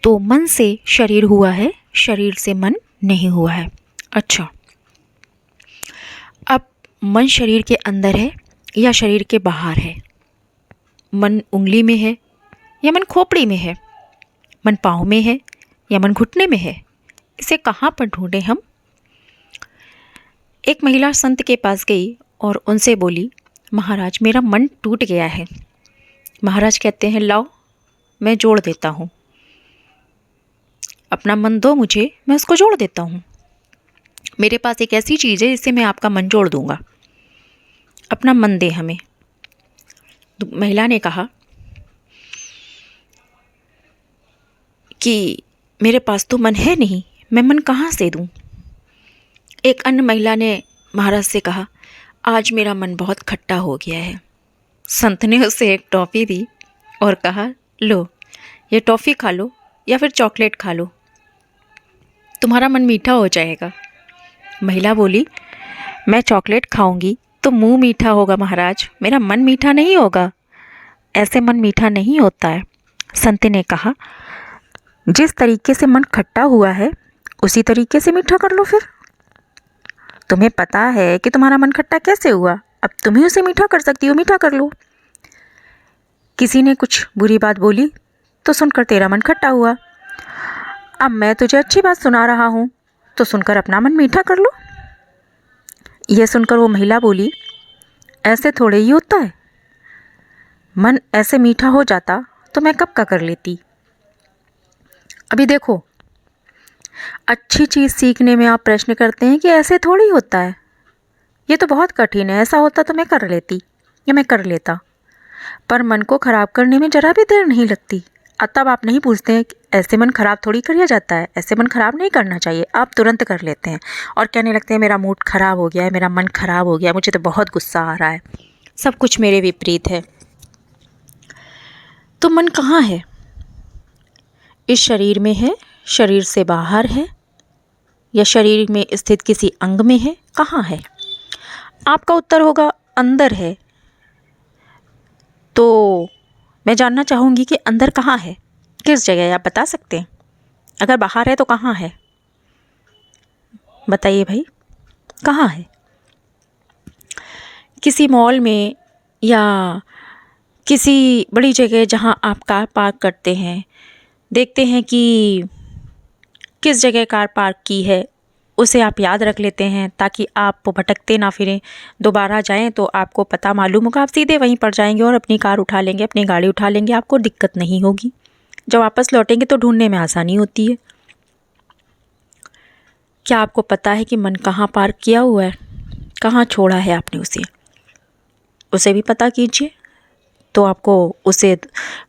तो मन से शरीर हुआ है, शरीर से मन नहीं हुआ है। अच्छा, अब मन शरीर के अंदर है या शरीर के बाहर है? मन उंगली में है या मन खोपड़ी में है? मन पाँव में है या मन घुटने में है? इसे कहाँ पर ढूंढें हम? एक महिला संत के पास गई और उनसे बोली, महाराज मेरा मन टूट गया है। महाराज कहते हैं, लाओ मैं जोड़ देता हूँ, अपना मन दो मुझे, मैं उसको जोड़ देता हूँ। मेरे पास एक ऐसी चीज़ है जिससे मैं आपका मन जोड़ दूँगा, अपना मन दे हमें। तो महिला ने कहा कि मेरे पास तो मन है नहीं, मैं मन कहाँ से दूँ? एक अन्य महिला ने महाराज से कहा, आज मेरा मन बहुत खट्टा हो गया है। संत ने उसे एक टॉफ़ी दी और कहा, लो ये टॉफ़ी खा लो या फिर चॉकलेट खा लो, तुम्हारा मन मीठा हो जाएगा। महिला बोली, मैं चॉकलेट खाऊंगी तो मुंह मीठा होगा महाराज, मेरा मन मीठा नहीं होगा, ऐसे मन मीठा नहीं होता है। संत ने कहा, जिस तरीके से मन खट्टा हुआ है उसी तरीके से मीठा कर लो। फिर तुम्हें पता है कि तुम्हारा मन खट्टा कैसे हुआ, अब तुम ही उसे मीठा कर सकती हो, मीठा कर लो। किसी ने कुछ बुरी बात बोली तो सुनकर तेरा मन खट्टा हुआ, अब मैं तुझे अच्छी बात सुना रहा हूँ तो सुनकर अपना मन मीठा कर लो। यह सुनकर वो महिला बोली, ऐसे थोड़े ही होता है, मन ऐसे मीठा हो जाता तो मैं कब का कर लेती। अभी देखो, अच्छी चीज़ सीखने में आप प्रश्न करते हैं कि ऐसे थोड़ी होता है, ये तो बहुत कठिन है, ऐसा होता तो मैं कर लेती या मैं कर लेता। पर मन को ख़राब करने में ज़रा भी देर नहीं लगती। तब आप नहीं पूछते हैं कि ऐसे मन ख़राब थोड़ी किया जाता है, ऐसे मन ख़राब नहीं करना चाहिए, आप तुरंत कर लेते हैं और कहने लगते हैं मेरा मूड ख़राब हो गया है, मेरा मन ख़राब हो गया, मुझे तो बहुत गुस्सा आ रहा है, सब कुछ मेरे विपरीत है। तो मन कहाँ है? इस शरीर में है, शरीर से बाहर है, या शरीर में स्थित किसी अंग में है? कहाँ है? आपका उत्तर होगा अंदर है। तो मैं जानना चाहूँगी कि अंदर कहाँ है, किस जगह है, आप बता सकते हैं? अगर बाहर है तो कहाँ है, बताइए भाई, कहाँ है? किसी मॉल में या किसी बड़ी जगह जहाँ आप कार पार्क करते हैं, देखते हैं कि किस जगह कार पार्क की है, उसे आप याद रख लेते हैं ताकि आप भटकते ना फिरें, दोबारा जाएं तो आपको पता मालूम होगा, आप सीधे वहीं पर जाएंगे और अपनी कार उठा लेंगे, अपनी गाड़ी उठा लेंगे, आपको दिक्कत नहीं होगी। जब वापस लौटेंगे तो ढूंढने में आसानी होती है। क्या आपको पता है कि मन कहाँ पार्क किया हुआ है, कहाँ छोड़ा है आपने उसे भी पता कीजिए, तो आपको उसे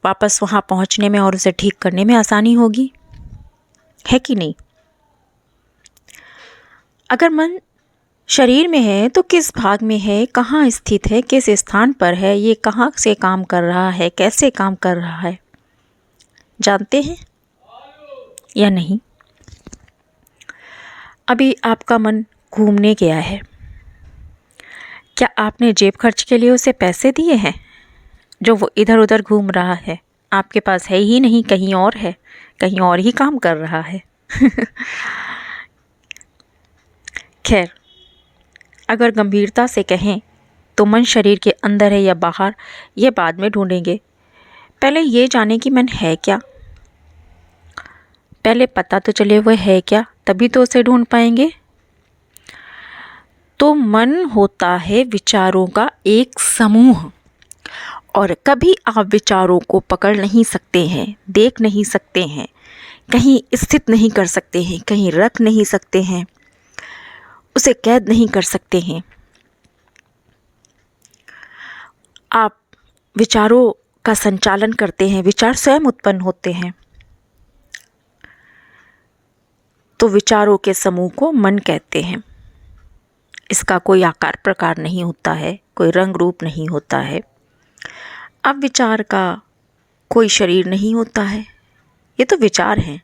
वापस वहाँ पहुँचने में और उसे ठीक करने में आसानी होगी, है कि नहीं? अगर मन शरीर में है तो किस भाग में है, कहाँ स्थित है, किस स्थान पर है, ये कहाँ से काम कर रहा है, कैसे काम कर रहा है, जानते हैं या नहीं? अभी आपका मन घूमने गया है, क्या आपने जेब खर्च के लिए उसे पैसे दिए हैं जो वो इधर उधर घूम रहा है? आपके पास है ही नहीं, कहीं और है, कहीं और ही काम कर रहा है। खैर, अगर गंभीरता से कहें तो मन शरीर के अंदर है या बाहर, ये बाद में ढूंढेंगे। पहले ये जाने कि मन है क्या, पहले पता तो चले वह है क्या, तभी तो उसे ढूंढ पाएंगे। तो मन होता है विचारों का एक समूह, और कभी आप विचारों को पकड़ नहीं सकते हैं, देख नहीं सकते हैं, कहीं स्थित नहीं कर सकते हैं, कहीं रख नहीं सकते हैं, उसे कैद नहीं कर सकते हैं। आप विचारों का संचालन करते हैं, विचार स्वयं उत्पन्न होते हैं, तो विचारों के समूह को मन कहते हैं। इसका कोई आकार प्रकार नहीं होता है, कोई रंग रूप नहीं होता है। अब विचार का कोई शरीर नहीं होता है, ये तो विचार हैं,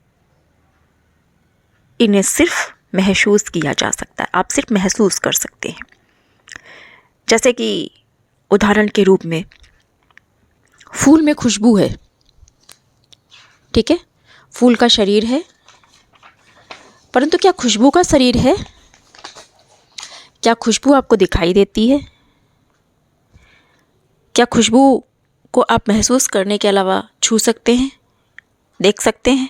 इन्हें सिर्फ महसूस किया जा सकता है, आप सिर्फ महसूस कर सकते हैं। जैसे कि उदाहरण के रूप में फूल में खुशबू है, ठीक है, फूल का शरीर है, परंतु क्या खुशबू का शरीर है? क्या खुशबू आपको दिखाई देती है? क्या खुशबू को आप महसूस करने के अलावा छू सकते हैं, देख सकते हैं,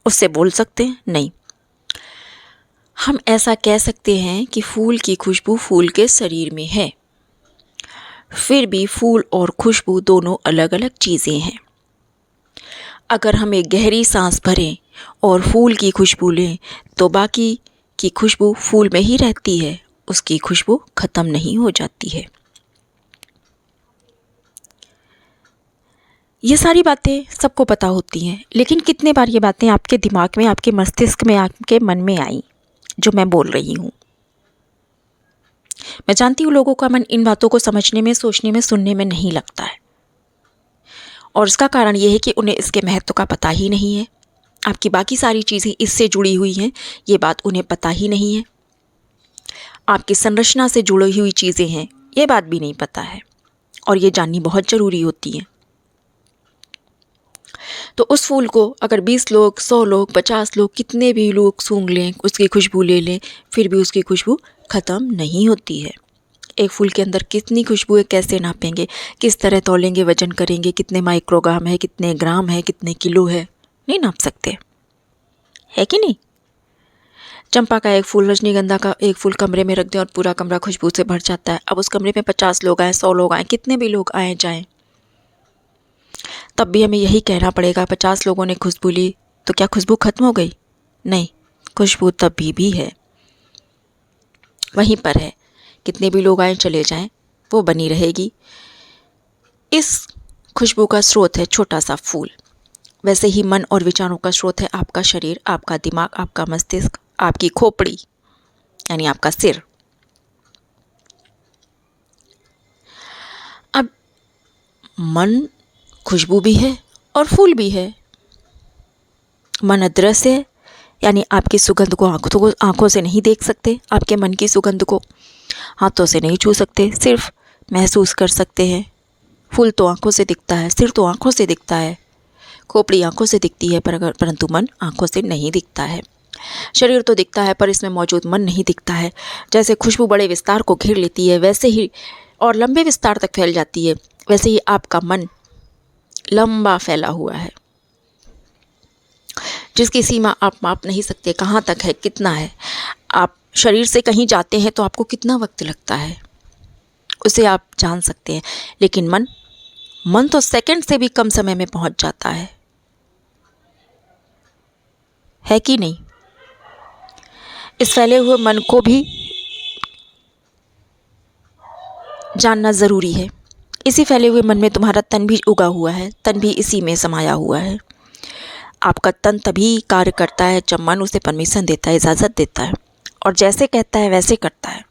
उससे बोल सकते हैं? नहीं। हम ऐसा कह सकते हैं कि फूल की खुशबू फूल के शरीर में है। फिर भी फूल और खुशबू दोनों अलग अलग चीज़ें हैं। अगर हम एक गहरी सांस भरें और फूल की खुशबू लें तो बाकी की खुशबू फूल में ही रहती है, उसकी खुशबू ख़त्म नहीं हो जाती है। ये सारी बातें सबको पता होती हैं, लेकिन कितने बार ये बातें आपके दिमाग में, आपके मस्तिष्क में, आपके मन में आई जो मैं बोल रही हूँ। मैं जानती हूँ लोगों का मन इन बातों को समझने में, सोचने में, सुनने में नहीं लगता है, और इसका कारण ये है कि उन्हें इसके महत्व का पता ही नहीं है। आपकी बाकी सारी चीज़ें इससे जुड़ी हुई हैं, ये बात उन्हें पता ही नहीं है। आपकी संरचना से जुड़ी हुई चीज़ें हैं, ये बात भी नहीं पता है, और ये जाननी बहुत ज़रूरी होती है। तो उस फूल को अगर 20 लोग, 100 लोग, 50 लोग, कितने भी लोग सूंघ लें, उसकी खुशबू ले लें, फिर भी उसकी खुशबू ख़त्म नहीं होती है। एक फूल के अंदर कितनी खुशबू है, कैसे नापेंगे, किस तरह तौलेंगे, वजन करेंगे, कितने माइक्रोग्राम है, कितने ग्राम है, कितने किलो है, नहीं नाप सकते, है कि नहीं? चंपा का एक फूल, रजनीगंधा का एक फूल कमरे में रख दें और पूरा कमरा खुशबू से भर जाता है। अब उस कमरे में 50 लोग आए, 100 लोग आए, कितने भी लोग आए जाएं, तब भी हमें यही कहना पड़ेगा 50 लोगों ने खुशबू ली तो क्या खुशबू खत्म हो गई? नहीं, खुशबू तब भी है, वहीं पर है। कितने भी लोग आए चले जाएं, वो बनी रहेगी। इस खुशबू का स्रोत है छोटा सा फूल। वैसे ही मन और विचारों का स्रोत है आपका शरीर, आपका दिमाग, आपका मस्तिष्क, आपकी खोपड़ी, यानी आपका सिर। अब मन खुशबू भी है और फूल भी है। मन अदृश्य है, यानी आपकी सुगंध को आंखों से नहीं देख सकते, आपके मन की सुगंध को हाथों से नहीं छू सकते, सिर्फ महसूस कर सकते हैं। फूल तो आंखों से दिखता है, सिर तो आंखों से दिखता है, खोपड़ी आंखों से दिखती है, परंतु मन आंखों से नहीं दिखता है। शरीर तो दिखता है पर इसमें मौजूद मन नहीं दिखता है। जैसे खुशबू बड़े विस्तार को घेर लेती है वैसे ही, और लंबे विस्तार तक फैल जाती है, वैसे ही आपका मन लंबा फैला हुआ है, जिसकी सीमा आप माप नहीं सकते, कहाँ तक है, कितना है। आप शरीर से कहीं जाते हैं तो आपको कितना वक्त लगता है, उसे आप जान सकते हैं, लेकिन मन तो सेकंड से भी कम समय में पहुंच जाता है कि नहीं? इस फैले हुए मन को भी जानना ज़रूरी है। इसी फैले हुए मन में तुम्हारा तन भी उगा हुआ है, तन भी इसी में समाया हुआ है। आपका तन तभी कार्य करता है जब मन उसे परमिशन देता है, इजाज़त देता है, और जैसे कहता है वैसे करता है।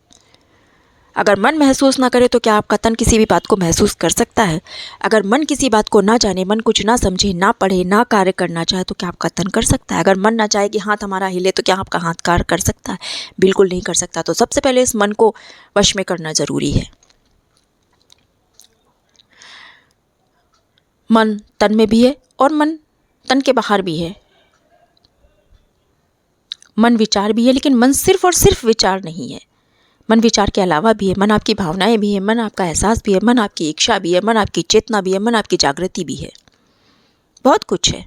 अगर मन महसूस ना करे तो क्या आपका तन किसी भी बात को महसूस कर सकता है? अगर मन किसी बात को ना जाने, मन कुछ ना समझे, ना पढ़े, ना कार्य करना चाहे तो क्या आपका तन कर सकता है? अगर मन ना चाहे कि हाथ हमारा हिले तो क्या आपका हाथ कार्य कर सकता है? बिल्कुल नहीं कर सकता। तो सबसे पहले इस मन को वश में करना ज़रूरी है। मन तन में भी है और मन तन के बाहर भी है। मन विचार भी है, लेकिन मन सिर्फ और सिर्फ विचार नहीं है। मन विचार के अलावा भी है, मन आपकी भावनाएं भी है, मन आपका एहसास भी है, मन आपकी इच्छा भी है, मन आपकी चेतना भी है, मन आपकी जागृति भी है। बहुत कुछ है।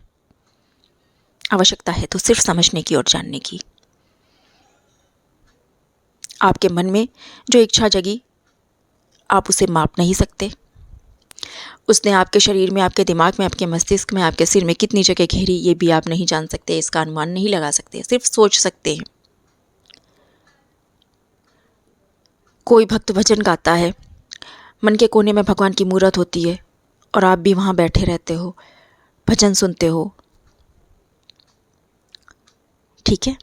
आवश्यकता है तो सिर्फ समझने की और जानने की। आपके मन में जो इच्छा जगी, आप उसे माप नहीं सकते। उसने आपके शरीर में, आपके दिमाग में, आपके मस्तिष्क में, आपके सिर में कितनी जगह घेरी, ये भी आप नहीं जान सकते, इसका अनुमान नहीं लगा सकते, सिर्फ सोच सकते हैं। कोई भक्त भजन गाता है, मन के कोने में भगवान की मूर्त होती है और आप भी वहाँ बैठे रहते हो, भजन सुनते हो, ठीक है।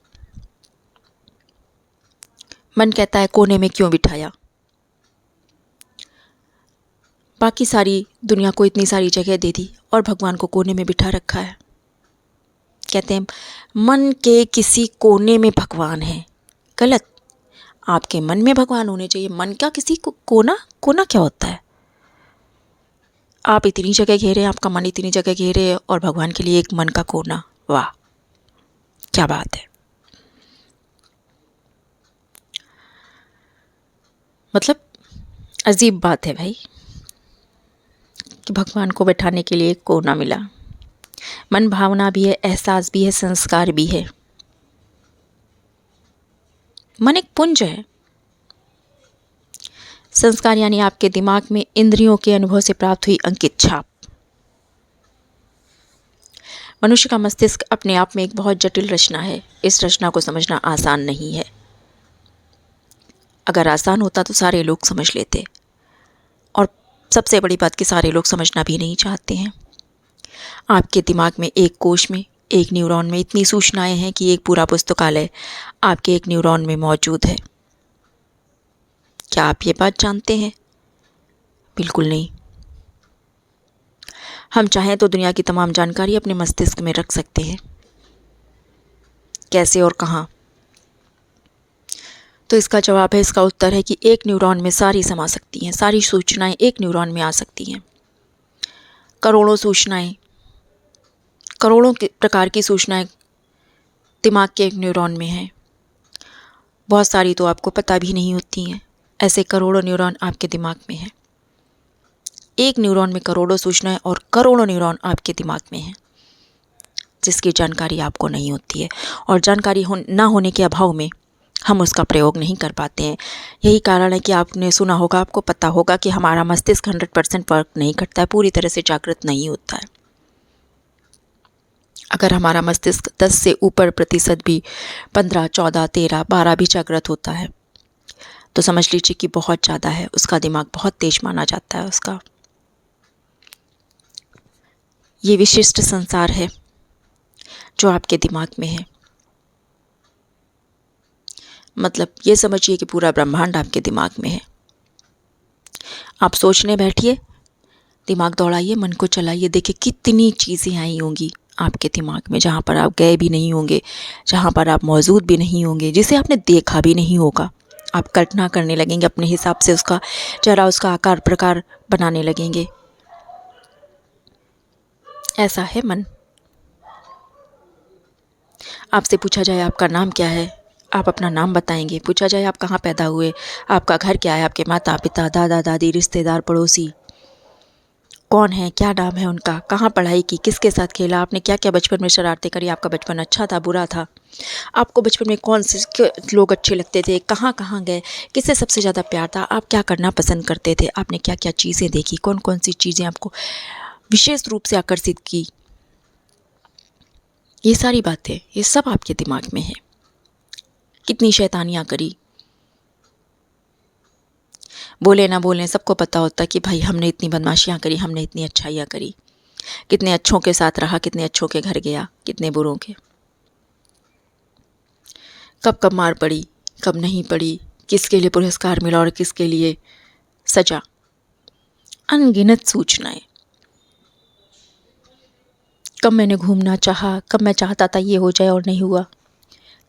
मन कहता है कोने में क्यों बिठाया, बाकी सारी दुनिया को इतनी सारी जगह दे दी और भगवान को कोने में बिठा रखा है। कहते हैं मन के किसी कोने में भगवान है। गलत। आपके मन में भगवान होने चाहिए। मन का किसी को कोना क्या होता है? आप इतनी जगह घेरे, आपका मन इतनी जगह घेरे और भगवान के लिए एक मन का कोना, वाह, क्या बात है। मतलब अजीब बात है भाई कि भगवान को बैठाने के लिए एक कोना मिला। मन भावना भी है, एहसास भी है, संस्कार भी है। मन एक पुंज है। संस्कार यानी आपके दिमाग में इंद्रियों के अनुभव से प्राप्त हुई अंकित छाप। मनुष्य का मस्तिष्क अपने आप में एक बहुत जटिल रचना है। इस रचना को समझना आसान नहीं है। अगर आसान होता तो सारे लोग समझ लेते, और सबसे बड़ी बात कि सारे लोग समझना भी नहीं चाहते हैं। आपके दिमाग में एक कोश में, एक न्यूरॉन में इतनी सूचनाएं हैं कि एक पूरा पुस्तकालय आपके एक न्यूरॉन में मौजूद है। क्या आप ये बात जानते हैं? बिल्कुल नहीं। हम चाहें तो दुनिया की तमाम जानकारी अपने मस्तिष्क में रख सकते हैं। कैसे और कहाँ? तो इसका जवाब है, इसका उत्तर है कि एक न्यूरॉन में सारी समा सकती हैं। सारी सूचनाएं एक न्यूरॉन में आ सकती हैं। करोड़ों सूचनाएं, करोड़ों प्रकार की सूचनाएं दिमाग के एक न्यूरॉन में हैं। बहुत सारी तो आपको पता भी नहीं होती हैं। ऐसे करोड़ों न्यूरॉन आपके दिमाग में हैं। एक न्यूरॉन में करोड़ों सूचनाएं और करोड़ों न्यूरॉन आपके दिमाग में हैं, जिसकी जानकारी आपको नहीं होती है। और जानकारी ना होने के अभाव में हम उसका प्रयोग नहीं कर पाते हैं। यही कारण है कि आपने सुना होगा, आपको पता होगा कि हमारा मस्तिष्क 100% वर्क नहीं करता है, पूरी तरह से जागृत नहीं होता है। अगर हमारा मस्तिष्क 10 से ऊपर प्रतिशत भी, 15, 14, 13, 12 भी जागृत होता है तो समझ लीजिए कि बहुत ज़्यादा है। उसका दिमाग बहुत तेज माना जाता है। उसका ये विशिष्ट संसार है जो आपके दिमाग में है। मतलब ये समझिए कि पूरा ब्रह्मांड आपके दिमाग में है। आप सोचने बैठिए, दिमाग दौड़ाइए, मन को चलाइए, देखिए कितनी चीज़ें आई होंगी आपके दिमाग में, जहाँ पर आप गए भी नहीं होंगे, जहाँ पर आप मौजूद भी नहीं होंगे, जिसे आपने देखा भी नहीं होगा। आप कल्पना करने लगेंगे अपने हिसाब से, उसका जरा उसका आकार प्रकार बनाने लगेंगे। ऐसा है मन। आपसे पूछा जाए आपका नाम क्या है, आप अपना नाम बताएंगे। पूछा जाए आप कहाँ पैदा हुए, आपका घर क्या है, आपके माता पिता, दादा दादी, रिश्तेदार, पड़ोसी कौन है, क्या नाम है उनका, कहाँ पढ़ाई की, किसके साथ खेला, आपने क्या क्या बचपन में शरारतें करी, आपका बचपन अच्छा था बुरा था, आपको बचपन में कौन से लोग अच्छे लगते थे, कहाँ कहाँ गए, किससे सबसे ज़्यादा प्यार था, आप क्या करना पसंद करते थे, आपने क्या क्या चीज़ें देखी, कौन कौन सी चीज़ें आपको विशेष रूप से आकर्षित की। ये सारी बातें, ये सब आपके दिमाग में है। कितनी शैतानियाँ करी, बोले ना बोले सबको पता होता कि भाई हमने इतनी बदमाशियाँ करी, हमने इतनी अच्छाइयाँ करी। कितने अच्छों के साथ रहा, कितने अच्छों के घर गया, कितने बुरों के। कब कब मार पड़ी, कब नहीं पड़ी, किसके लिए पुरस्कार मिला और किसके लिए सजा। अनगिनत सूचनाएं। कब मैंने घूमना चाहा, कब मैं चाहता था ये हो जाए और नहीं हुआ,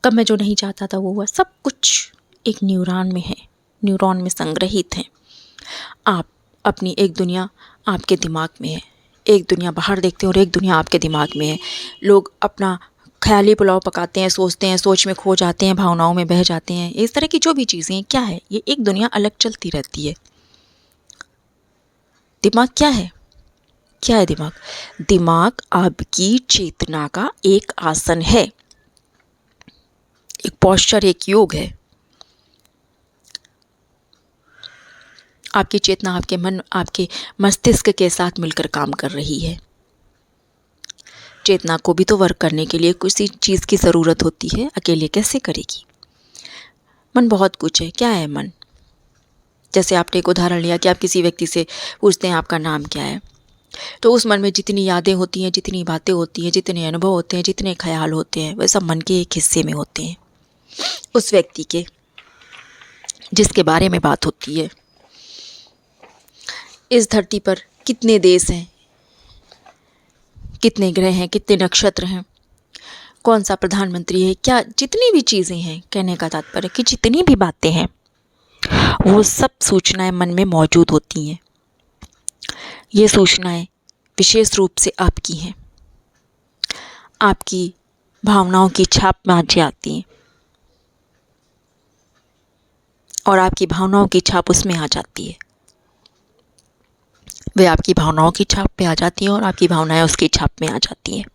कब मैं जो नहीं चाहता था वो हुआ। सब कुछ एक न्यूरॉन में है, न्यूरॉन में संग्रहित है। आप अपनी एक दुनिया आपके दिमाग में है, एक दुनिया बाहर देखते हैं और एक दुनिया आपके दिमाग में है। लोग अपना ख्याली पुलाव पकाते हैं, सोचते हैं, सोच में खो जाते हैं, भावनाओं में बह जाते हैं। इस तरह की जो भी चीज़ें हैं, क्या है ये, एक दुनिया अलग चलती रहती है। दिमाग क्या है? क्या है दिमाग? दिमाग आपकी चेतना का एक आसन है, एक पोस्चर, एक योग है। आपकी चेतना आपके मन, आपके मस्तिष्क के साथ मिलकर काम कर रही है। चेतना को भी तो वर्क करने के लिए किसी चीज़ की ज़रूरत होती है, अकेले कैसे करेगी। मन बहुत कुछ है। क्या है मन? जैसे आपने एक उदाहरण लिया कि आप किसी व्यक्ति से पूछते हैं आपका नाम क्या है, तो उस मन में जितनी यादें होती हैं, जितनी बातें होती हैं, जितने अनुभव होते हैं, जितने ख्याल होते हैं, वह सब मन के एक हिस्से में होते हैं, उस व्यक्ति के जिसके बारे में बात होती है। इस धरती पर कितने देश हैं, कितने ग्रह हैं, कितने नक्षत्र हैं, कौन सा प्रधानमंत्री है, क्या जितनी भी चीज़ें हैं, कहने का तात्पर्य कि जितनी भी बातें हैं वो सब सूचनाएं मन में मौजूद होती हैं। ये सूचनाएं विशेष रूप से आपकी हैं। आपकी भावनाओं की छाप मांझी आती हैं और आपकी भावनाओं की छाप उसमें आ जाती है। वे आपकी भावनाओं की छाप पे आ जाती हैं और आपकी भावनाएं उसकी छाप में आ जाती हैं।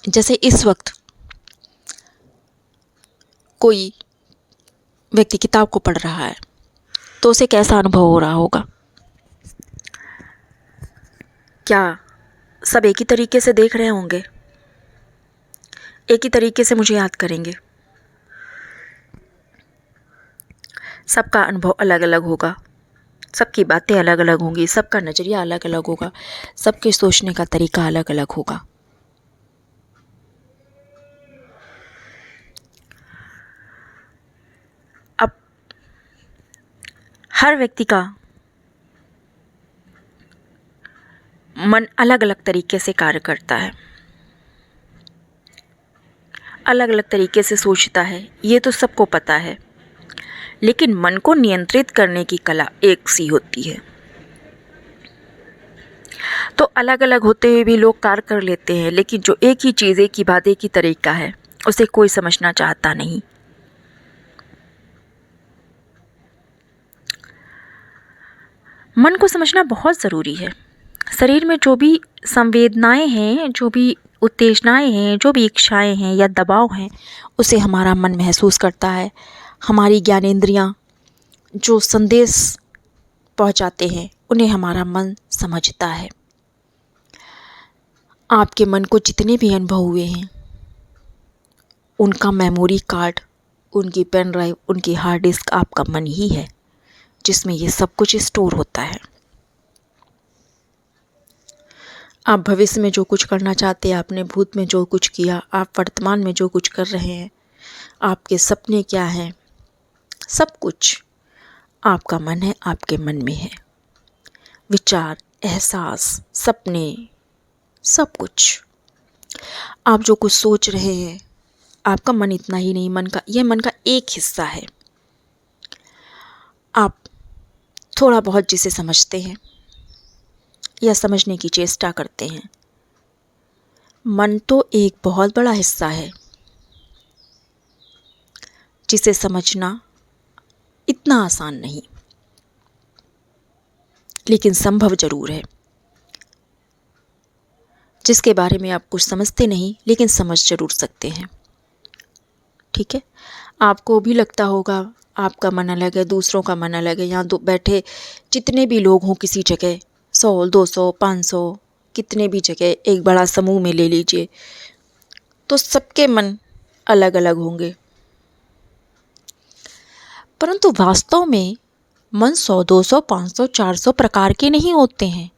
जैसे इस वक्त कोई व्यक्ति किताब को पढ़ रहा है तो उसे कैसा अनुभव हो रहा होगा? क्या सब एक ही तरीके से देख रहे होंगे, एक ही तरीके से मुझे याद करेंगे? सबका अनुभव अलग अलग होगा, सबकी बातें अलग अलग होंगी, सबका नज़रिया अलग अलग होगा, सबके सोचने का तरीका अलग अलग होगा। अब हर व्यक्ति का मन अलग अलग तरीके से कार्य करता है, अलग अलग तरीके से सोचता है, ये तो सबको पता है। लेकिन मन को नियंत्रित करने की कला एक सी होती है। तो अलग अलग होते हुए भी लोग कार्य कर लेते हैं, लेकिन जो एक ही चीज़, एक ही बात, एक ही तरीका है, उसे कोई समझना चाहता नहीं। मन को समझना बहुत ज़रूरी है। शरीर में जो भी संवेदनाएं हैं, जो भी उत्तेजनाएं हैं, जो भी इच्छाएं हैं या दबाव हैं, उसे हमारा मन महसूस करता है। हमारी ज्ञानेंद्रियां जो संदेश पहुंचाते हैं उन्हें हमारा मन समझता है। आपके मन को जितने भी अनुभव हुए हैं उनका मेमोरी कार्ड, उनकी पेन ड्राइव, उनकी हार्ड डिस्क आपका मन ही है, जिसमें ये सब कुछ स्टोर होता है। आप भविष्य में जो कुछ करना चाहते हैं, आपने भूत में जो कुछ किया, आप वर्तमान में जो कुछ कर रहे हैं, आपके सपने क्या हैं, सब कुछ आपका मन है, आपके मन में है। विचार, एहसास, सपने, सब कुछ आप जो कुछ सोच रहे हैं, आपका मन इतना ही नहीं, यह मन का एक हिस्सा है। आप थोड़ा बहुत जिसे समझते हैं या समझने की चेष्टा करते हैं, मन तो एक बहुत बड़ा हिस्सा है जिसे समझना इतना आसान नहीं, लेकिन संभव जरूर है। जिसके बारे में आप कुछ समझते नहीं, लेकिन समझ जरूर सकते हैं। ठीक है, आपको भी लगता होगा आपका मन अलग है, दूसरों का मन अलग है। यहाँ बैठे जितने भी लोग हों किसी जगह, 100, 200, 500, कितने भी जगह एक बड़ा समूह में ले लीजिए, तो सबके मन अलग अलग होंगे। परंतु वास्तव में मन 100, 200, 500, 400 प्रकार के नहीं होते हैं।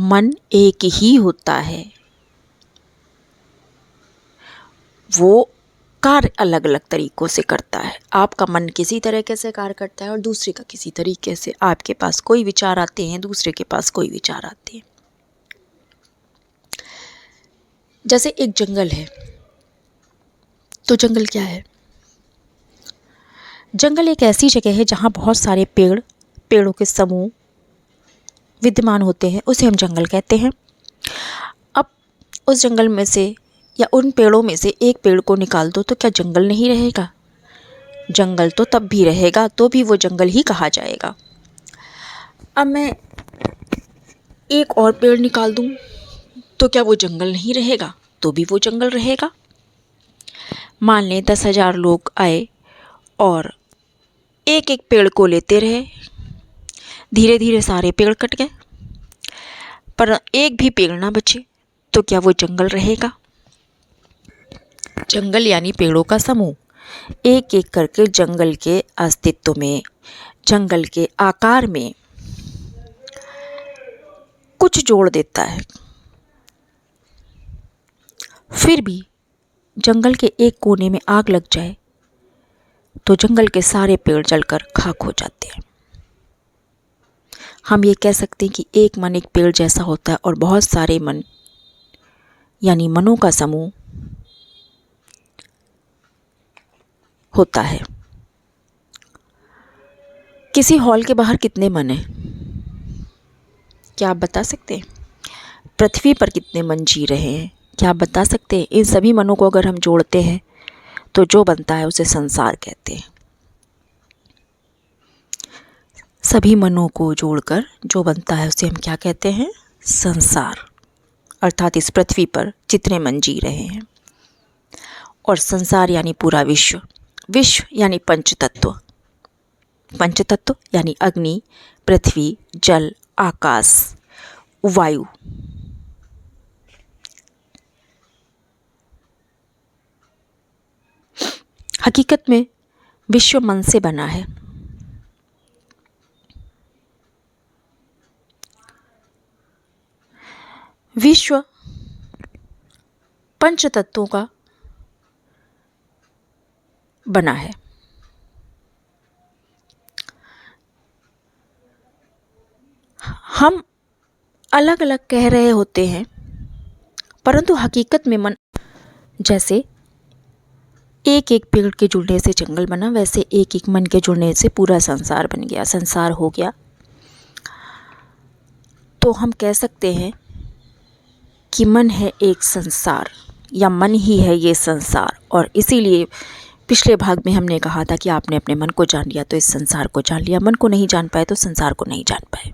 मन एक ही होता है, वो कार्य अलग अलग तरीक़ों से करता है। आपका मन किसी तरीके से कार्य करता है और दूसरे का किसी तरीके से। आपके पास कोई विचार आते हैं, दूसरे के पास कोई विचार आते हैं। जैसे एक जंगल है, तो जंगल क्या है? जंगल एक ऐसी जगह है जहाँ बहुत सारे पेड़ों के समूह विद्यमान होते हैं, उसे हम जंगल कहते हैं। अब उस जंगल में से या उन पेड़ों में से एक पेड़ को निकाल दो तो क्या जंगल नहीं रहेगा? जंगल तो तब भी रहेगा, तो भी वो जंगल ही कहा जाएगा। अब मैं एक और पेड़ निकाल दूं तो क्या वो जंगल नहीं रहेगा? तो भी वो जंगल रहेगा। मान लें 10,000 लोग आए और एक एक पेड़ को लेते रहे, धीरे धीरे सारे पेड़ कट गए, पर एक भी पेड़ ना बचे, तो क्या वो जंगल रहेगा? जंगल यानी पेड़ों का समूह एक एक करके जंगल के अस्तित्व में, जंगल के आकार में कुछ जोड़ देता है। फिर भी जंगल के एक कोने में आग लग जाए तो जंगल के सारे पेड़ जलकर खाक हो जाते हैं। हम ये कह सकते हैं कि एक मन एक पेड़ जैसा होता है और बहुत सारे मन यानी मनों का समूह होता है। किसी हॉल के बाहर कितने मन हैं? क्या आप बता सकते हैं? पृथ्वी पर कितने मन जी रहे हैं? क्या आप बता सकते हैं? इन सभी मनों को अगर हम जोड़ते हैं तो जो बनता है उसे संसार कहते हैं। सभी मनों को जोड़कर जो बनता है उसे हम क्या कहते हैं? संसार। अर्थात इस पृथ्वी पर जितने मन जी रहे हैं। और संसार यानी पूरा विश्व। विश्व यानी पंचतत्व। पंचतत्व यानी अग्नि, पृथ्वी, जल, आकाश, वायु। हकीकत में विश्व मन से बना है। विश्व पंचतत्वों का बना है। हम अलग अलग कह रहे होते हैं, परंतु हकीकत में मन, जैसे एक एक पेड़ के जुड़ने से जंगल बना, वैसे एक एक मन के जुड़ने से पूरा संसार बन गया, संसार हो गया। तो हम कह सकते हैं कि मन है एक संसार, या मन ही है ये संसार। और इसीलिए पिछले भाग में हमने कहा था कि आपने अपने मन को जान लिया तो इस संसार को जान लिया, मन को नहीं जान पाए तो संसार को नहीं जान पाए।